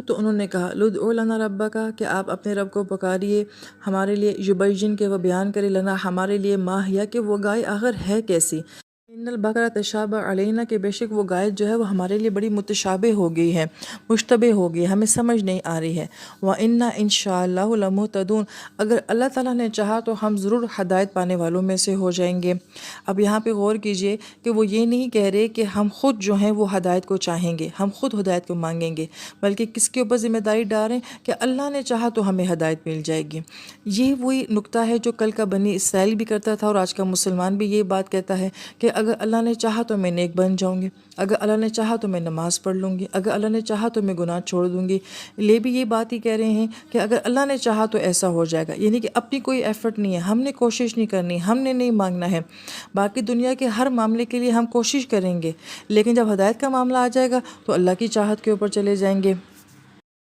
تو انہوں نے کہا لدعو لنا ربکا کہ آپ اپنے رب کو پکاریے ہمارے لیے، یبین کہ وہ بیان کرے لنا ہمارے لیے، ما ہیا کہ وہ گائے آخر ہے کیسی، ان البقرہ تشابہ علینا کہ بے شک وہ گائے جو ہے وہ ہمارے لیے بڑی متشابہ ہو گئی ہے، مشتبہ ہو گئی، ہمیں سمجھ نہیں آ رہی ہے۔ وَإِنَّا إِنشَاءَ لَمُهْتَدُونَ اگر اللہ تعالیٰ نے چاہا تو ہم ضرور ہدایت پانے والوں میں سے ہو جائیں گے۔ اب یہاں پہ غور کیجئے کہ وہ یہ نہیں کہہ رہے کہ ہم خود جو ہیں وہ ہدایت کو چاہیں گے، ہم خود ہدایت کو مانگیں گے، بلکہ کس کے اوپر ذمہ داری ڈال رہے ہیں کہ اللہ نے چاہا تو ہمیں ہدایت مل جائے گی۔ یہ وہی نقطہ ہے جو کل کا بنی اسرائیل بھی کرتا تھا اور آج کا مسلمان بھی یہ بات کہتا ہے کہ اگر اللہ نے چاہا تو میں نیک بن جاؤں گی، اگر اللہ نے چاہا تو میں نماز پڑھ لوں گی، اگر اللہ نے چاہا تو میں گناہ چھوڑ دوں گی۔ لے بھی یہ بات ہی کہہ رہے ہیں کہ اگر اللہ نے چاہا تو ایسا ہو جائے گا، یعنی کہ اپنی کوئی ایفرٹ نہیں ہے، ہم نے کوشش نہیں کرنی، ہم نے نہیں مانگنا ہے۔ باقی دنیا کے ہر معاملے کے لیے ہم کوشش کریں گے، لیکن جب ہدایت کا معاملہ آ جائے گا تو اللہ کی چاہت کے اوپر چلے جائیں گے۔